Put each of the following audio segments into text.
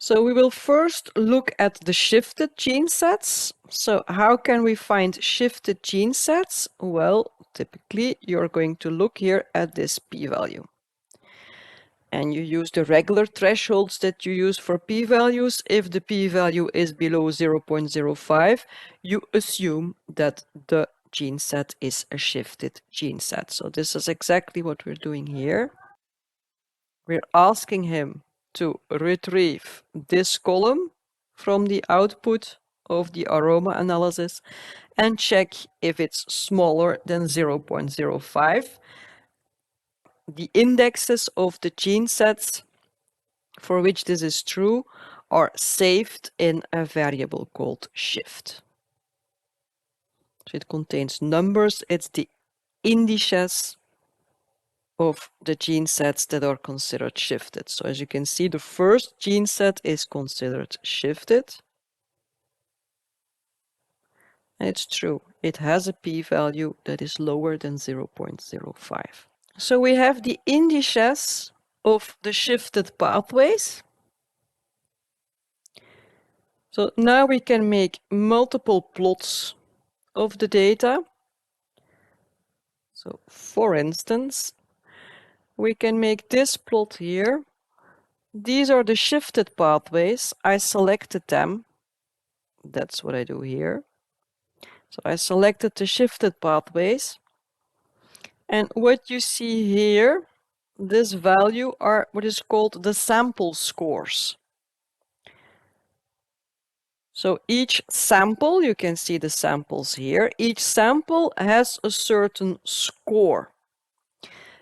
So we will first look at the shifted gene sets. So how can we find shifted gene sets? Well, typically you're going to look here at this p-value. And you use the regular thresholds that you use for p-values. If the p-value is below 0.05, you assume that the gene set is a shifted gene set. So this is exactly what we're doing here. We're asking him to retrieve this column from the output of the rROMA analysis and check if it's smaller than 0.05. The indexes of the gene sets for which this is true are saved in a variable called shift. So it contains numbers. It's the indices of the gene sets that are considered shifted. So as you can see, the first gene set is considered shifted. And it's true, it has a p-value that is lower than 0.05. So we have the indices of the shifted pathways. So now we can make multiple plots of the data. So for instance, we can make this plot here. These are the shifted pathways. I selected them. That's what I do here. So I selected the shifted pathways. And what you see here, this value are what is called the sample scores. So each sample, you can see the samples here, each sample has a certain score.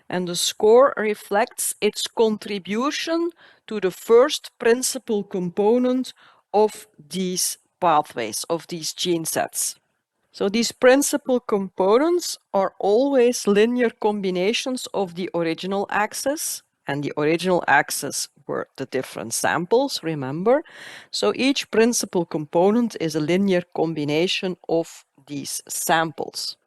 And the score reflects its contribution to the first principal component of these pathways, of these gene sets. So these principal components are always linear combinations of the original axis, and the original axis were the different samples, remember? So each principal component is a linear combination of these samples.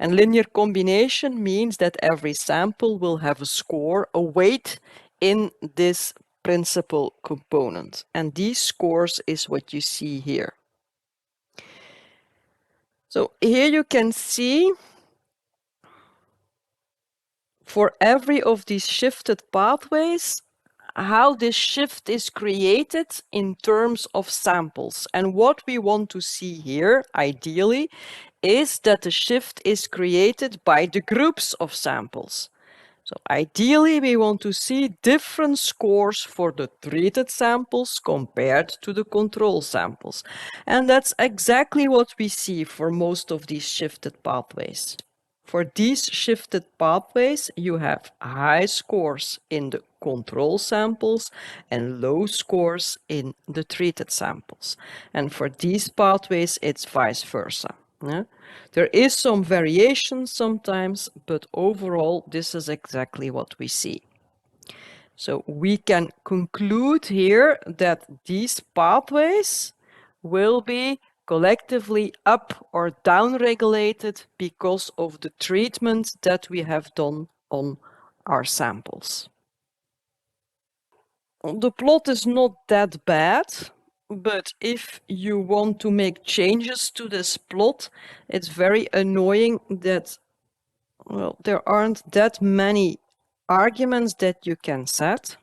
And linear combination means that every sample will have a score, a weight in this principal component. And these scores is what you see here. So here you can see for every of these shifted pathways, how this shift is created in terms of samples. And what we want to see here, ideally, is that the shift is created by the groups of samples. So ideally, we want to see different scores for the treated samples compared to the control samples. And that's exactly what we see for most of these shifted pathways. For these shifted pathways, you have high scores in the control samples and low scores in the treated samples. And for these pathways, it's vice versa. Yeah? There is some variation sometimes, but overall, this is exactly what we see. So we can conclude here that these pathways will be collectively up or down regulated because of the treatment that we have done on our samples. The plot is not that bad, but if you want to make changes to this plot, it's very annoying that, well, there aren't that many arguments that you can set.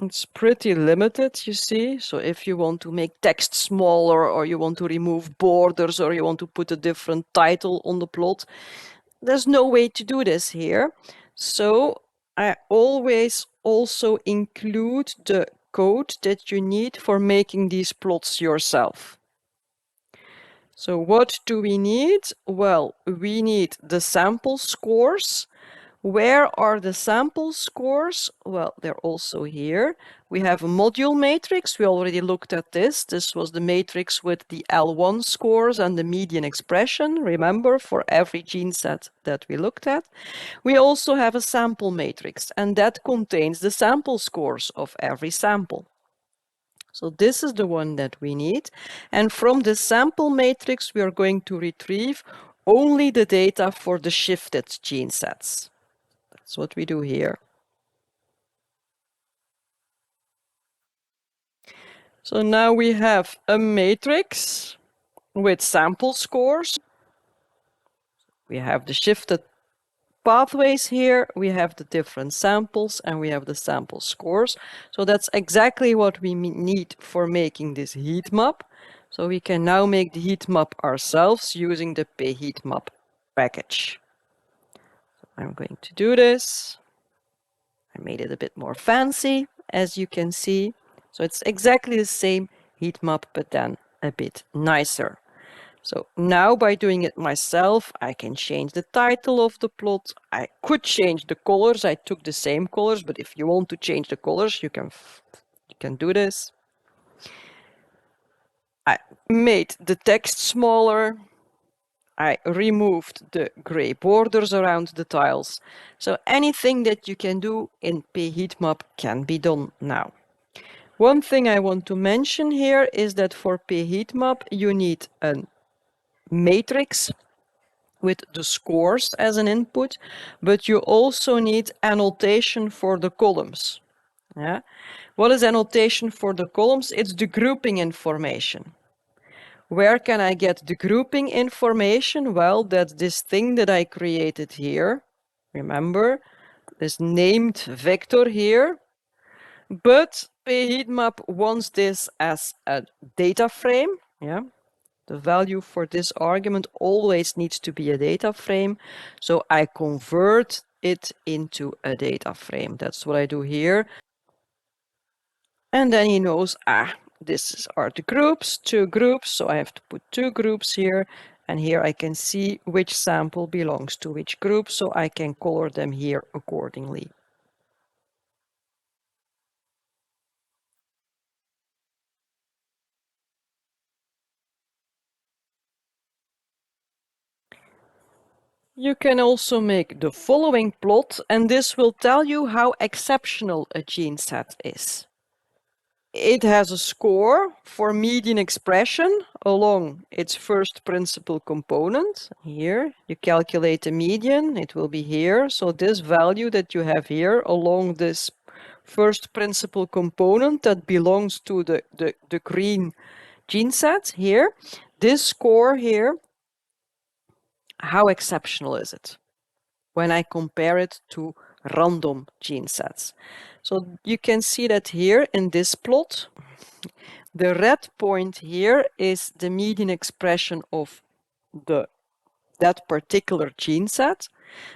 It's pretty limited, you see. So if you want to make text smaller, or you want to remove borders, or you want to put a different title on the plot, there's no way to do this here. So I always also include the code that you need for making these plots yourself. So what do we need? Well, we need the sample scores. Where are the sample scores? Well, they're also here. We have a module matrix. We already looked at this. This was the matrix with the L1 scores and the median expression, remember, for every gene set that we looked at. We also have a sample matrix, and that contains the sample scores of every sample. So this is the one that we need. And from the sample matrix, we are going to retrieve only the data for the shifted gene sets. That's what we do here. So now we have a matrix with sample scores. We have the shifted pathways here, we have the different samples, and we have the sample scores. So that's exactly what we need for making this heat map. So we can now make the heat map ourselves using the pHeatMap package. So I'm going to do this. I made it a bit more fancy, as you can see. So it's exactly the same heat map, but then a bit nicer. So now by doing it myself, I can change the title of the plot. I could change the colors. I took the same colors, but if you want to change the colors, you can do this. I made the text smaller. I removed the gray borders around the tiles. So anything that you can do in pHeatMap can be done now. One thing I want to mention here is that for pHeatMap, you need a matrix with the scores as an input, but you also need annotation for the columns. Yeah? What is annotation for the columns? It's the grouping information. Where can I get the grouping information? Well, that's this thing that I created here. Remember, this named vector here. But pHeatMap wants this as a data frame. Yeah. The value for this argument always needs to be a data frame. So I convert it into a data frame. That's what I do here. And then he knows, this are the groups, 2 groups. So I have to put 2 groups here. And here I can see which sample belongs to which group. So I can color them here accordingly. You can also make the following plot, and this will tell you how exceptional a gene set is. It has a score for median expression along its first principal component. Here, you calculate the median, it will be here. So this value that you have here along this first principal component that belongs to the green gene set here, this score here, how exceptional is it when I compare it to random gene sets? So you can see that here in this plot, the red point here is the median expression of that particular gene set.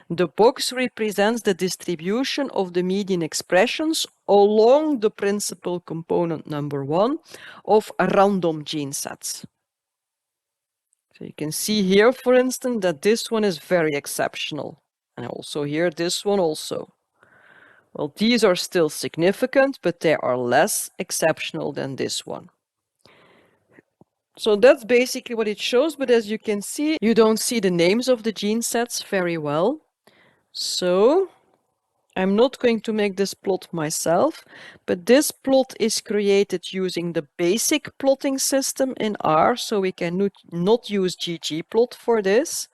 The box represents the distribution of the median expressions along the principal component number 1 of random gene sets. So you can see here, for instance, that this one is very exceptional. And also here, this one also. Well, these are still significant, but they are less exceptional than this one. So that's basically what it shows, but as you can see, you don't see the names of the gene sets very well. So I'm not going to make this plot myself, but this plot is created using the basic plotting system in R, so we can not use ggplot for this.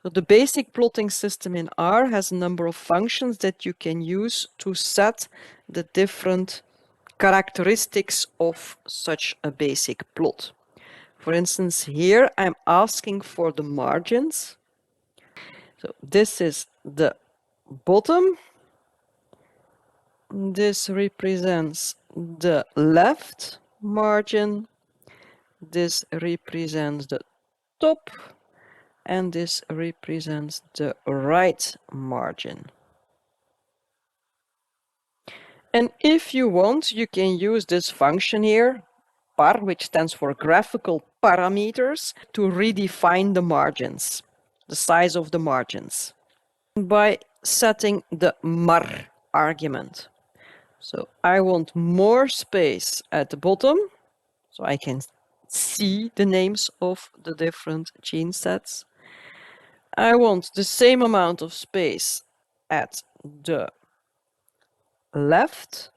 So the basic plotting system in R has a number of functions that you can use to set the different characteristics of such a basic plot. For instance, here I'm asking for the margins. So this is the bottom. This represents the left margin. This represents the top. And this represents the right margin. And if you want, you can use this function here, par, which stands for graphical parameters, to redefine the margins, the size of the margins, by setting the mar argument. So I want more space at the bottom, so I can see the names of the different gene sets. I want the same amount of space at the left.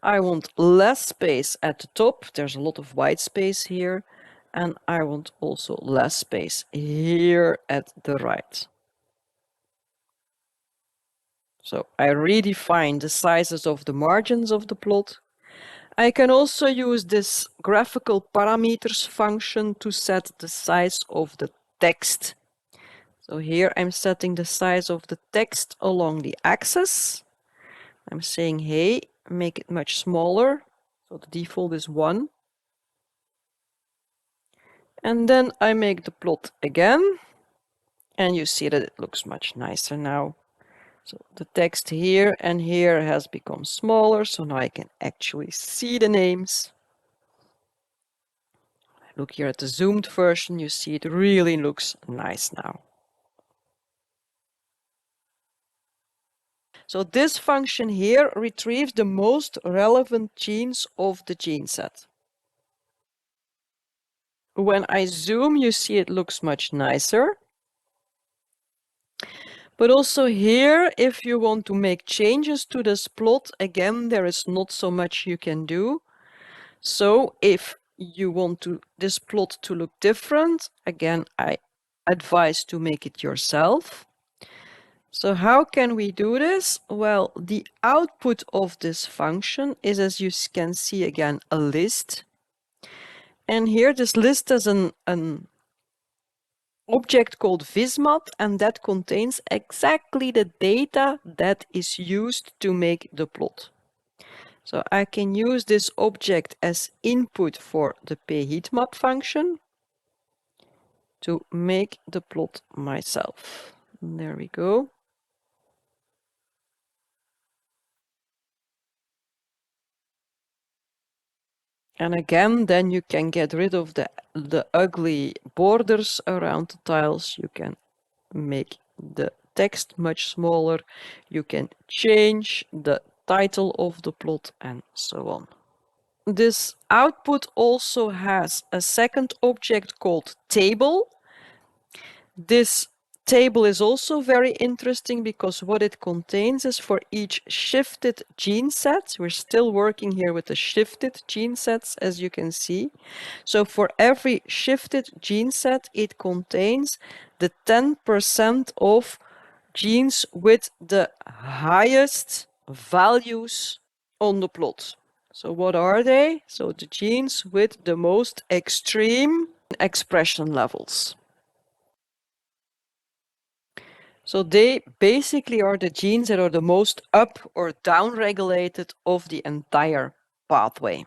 I want less space at the top. There's a lot of white space here. And I want also less space here at the right. So I redefine the sizes of the margins of the plot. I can also use this graphical parameters function to set the size of the text. So here I'm setting the size of the text along the axis. I'm saying, hey, make it much smaller. So the default is 1. And then I make the plot again. And you see that it looks much nicer now. So the text here and here has become smaller. So now I can actually see the names. Look here at the zoomed version. You see it really looks nice now. So this function here retrieves the most relevant genes of the gene set. When I zoom, you see it looks much nicer. But also here, if you want to make changes to this plot, again, there is not so much you can do. So if you want this plot to look different, again, I advise to make it yourself. So how can we do this? Well, the output of this function is, as you can see again, a list. And here this list has an object called vismat, and that contains exactly the data that is used to make the plot. So I can use this object as input for the pheatmap function to make the plot myself. There we go. And again, then you can get rid of the ugly borders around the tiles. You can make the text much smaller. You can change the title of the plot and so on. This output also has a second object called table. This table is also very interesting because what it contains is for each shifted gene set. We're still working here with the shifted gene sets, as you can see. So for every shifted gene set, it contains the 10% of genes with the highest values on the plot. So what are they? So the genes with the most extreme expression levels. So they basically are the genes that are the most up or down regulated of the entire pathway.